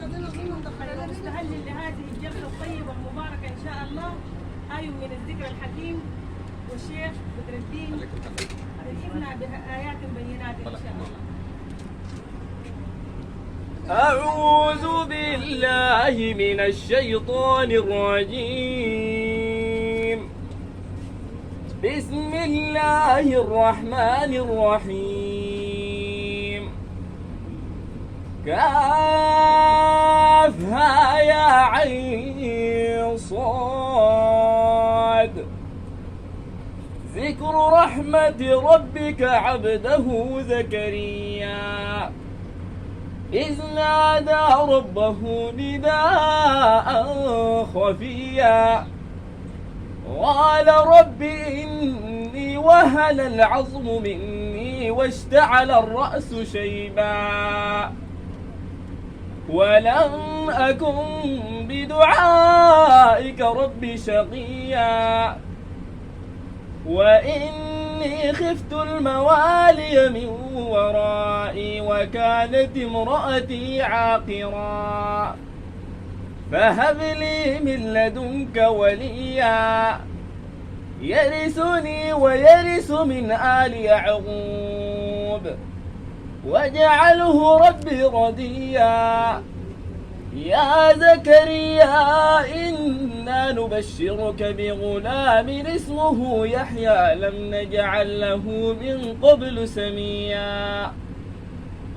مستهل لهذه الجلسة الطيبة المباركة إن شاء الله. آية من الذكر الحكيم والشيخ بدر الدين يلهمنا بآيات بينات إن شاء الله. أعوذ بالله من الشيطان الرجيم. بسم الله الرحمن الرحيم. كافها يا عين صاد. ذكر رحمة ربك عبده زكريا إذ نادى ربه نداء خفيا قال رب إني وهن العظم مني واشتعل الرأس شيبا ولم أكن بدعائك رب شقيا وإني خفت الموالي من ورائي وكانت امرأتي عاقرا فهب لي من لدنك وليا يرثني ويرث من آل يعقوب واجعله ربي رضيا. يا زكريا إنا نبشرك بغلام اسمه يحيى لم نجعل له من قبل سميا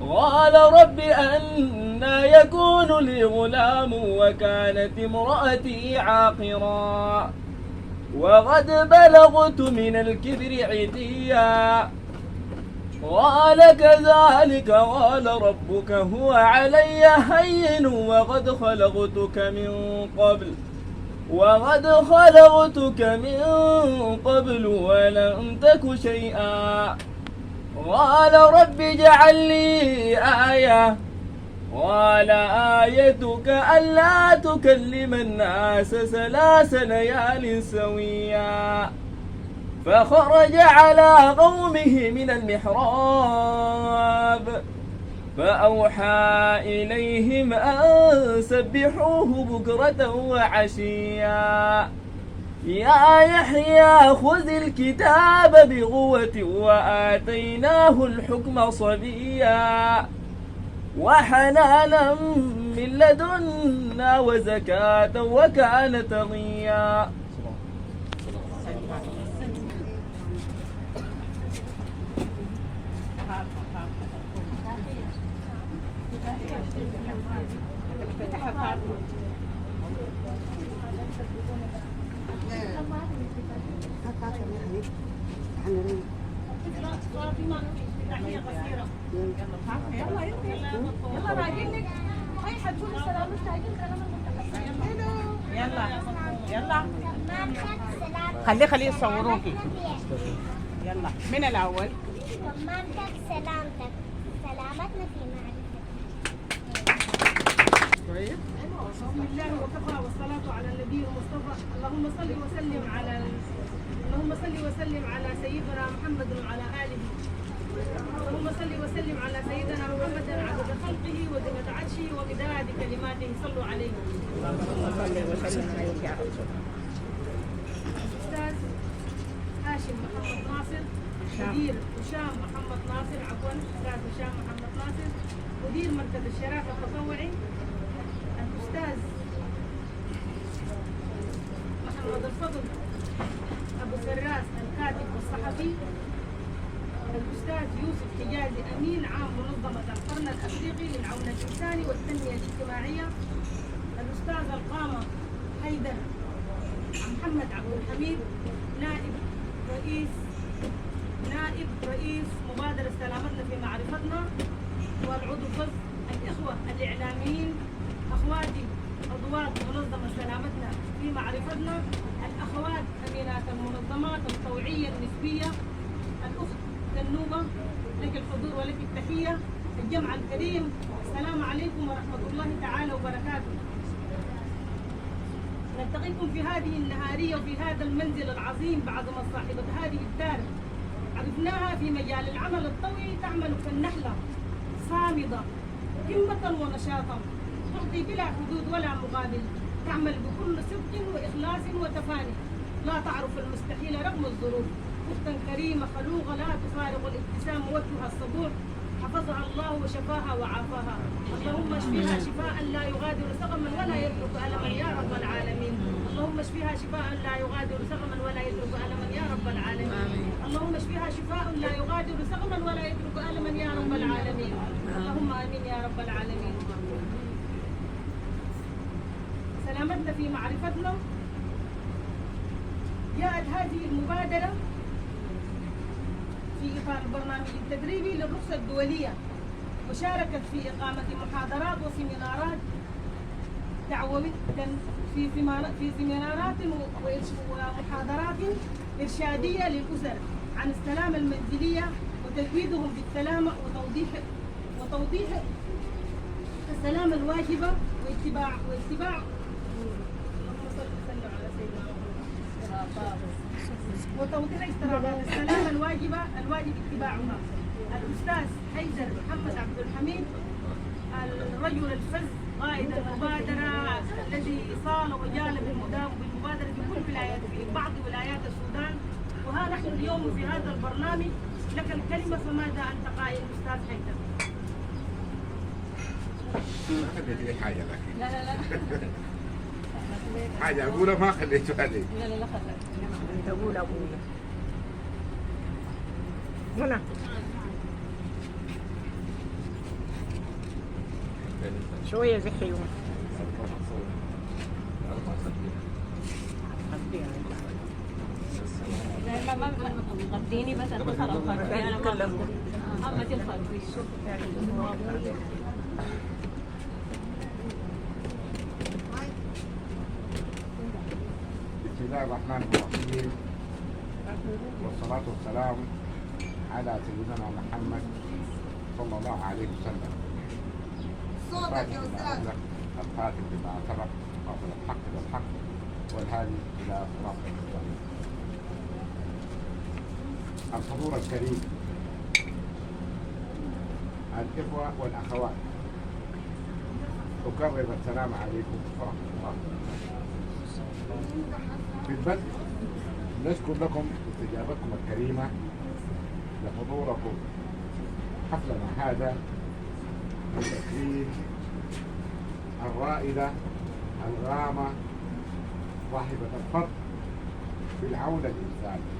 قال رب أنى يكون لي غلام وكانت امرأتي عاقرا وقد بلغت من الكبر عتيا قال كذلك قال ربك هو علي هين وقد خلقتك من قبل ولم تك شيئا قال رب اجعل لي آية قال آيتك ألا تكلم الناس 3 ليال سويا فخرج على قومه من المحراب فأوحى إليهم أن سبحوه بكرة وعشيا يا يحيى خذ الكتاب بقوة وآتيناه الحكم صبيا وحنانا من لدنا وزكاة وكان تقيا. يلا خليه يصوروكي. يلا من الأول. طمنتك سلامتك سلامتنا في معرفتك. طيب بسم الله وكفى والصلاة على النبي المصطفى. اللهم صل وسلم على سيدنا محمد وعلى آله. اللهم صل وسلم على سيدنا محمد عدد خلقه وزنة عرشه ومداد كلماته. صلوا عليه. صلي وسلم عليك يا رسول الله. أستاذ هاشم محمد ناصر مدير هشام محمد ناصر أستاذ هشام محمد ناصر مدير مركز الشراكة التطوعي. الأستاذ محمد الفضل أبو سراس الكاتب والصحفي. الأستاذ يوسف حجازي أمين عام منظمة القرن الأفريقي للعون الإنساني والتنمية الاجتماعية. الأستاذ القامة حيدر محمد عبد الحميد نائب رئيس مبادرة سلامتنا في معرفتنا والعضو فز الإخوة الإعلاميين أخواتي عضوات منظمة سلامتنا في معرفتنا الأخوات أمينات المنظمات الطوعية النسبية الأخت النوبة لك الحضور ولك التحية الجمع الكريم. السلام عليكم ورحمة الله تعالى وبركاته. نلتقيكم في هذه النهارية وفي هذا المنزل العظيم بعدما صاحبة هذه الدار عرفناها في مجال العمل الطوعي تعمل كالنحلة صامدة همة ونشاطا تعطي بلا حدود ولا مقابل، تعمل بكل صدق وإخلاص وتفاني، لا تعرف المستحيل رغم الظروف، أختا كريمة خلوقة لا تفارق الابتسام وجهها الصبور، حفظها الله وشفاها وعافاها، اللهم اشفيها شفاء لا يغادر سقما ولا يترك ألما يا رب العالمين، اللهم اشفيها شفاء لا يغادر سقما ولا يترك ألما يا رب العالمين، اللهم اشفيها شفاء لا يغادر سقما ولا يترك ألما يا رب العالمين، اللهم آمين يا رب العالمين. سلامتنا في معرفتنا. جاءت هذه المبادرة في إطار البرنامج التدريبي للرخصة الدولية، وشاركت في إقامة محاضرات وسيمينارات دعوية في سيمينارات ومحاضرات إرشادية للأسر عن السلامة المنزلية وتزويدهم بالسلامة وتوضيح السلامة الواجبة واتباع وتوضيح اشتراطات السلامة الواجب اتباعها. الأستاذ حيدر محمد عبد الحميد، الرجل الفذ قائد المبادرة الذي صال وجال بالمبادرة في كل ولايات، في بعض ولايات السودان، وها نحن اليوم في هذا البرنامج. لك الكلمة، فماذا أنت قائل أستاذ حيدر؟ ما خليت لي حاجة لكن لا حاجة أقولها ما خليتها لي. لا خلاص انت قول ابويا هنا. شوية زي حيوان. ما غطيني بس البصر الخلفي انا ما اما الخلفي. بسم الله الرحمن الرحيم، والصلاة والسلام على سيدنا محمد صلى الله عليه وسلم. صوتك يا أستاذ. الخاتم بما سبق، قاصد الحق بالحق، والهادي إلى صراط المستقيم. الحضور الكريم، الإخوة والأخوات، أكرر السلام عليكم ورحمة الله. في البدء نشكر لكم استجابتكم الكريمة لحضوركم حفلنا هذا لتكريم الرائدة الغامة صاحبة الفضل في العون الإنساني.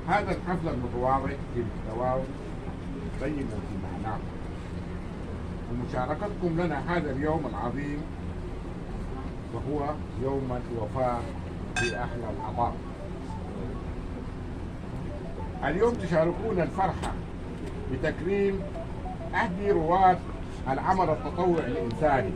هذا الحفل المتواضع في محتواه طيب في معناه، ومشاركتكم لنا هذا اليوم العظيم وهو يوم الوفاء بأحلى العطاء. اليوم تشاركون الفرحة بتكريم أحد رواد العمل التطوعي الإنساني.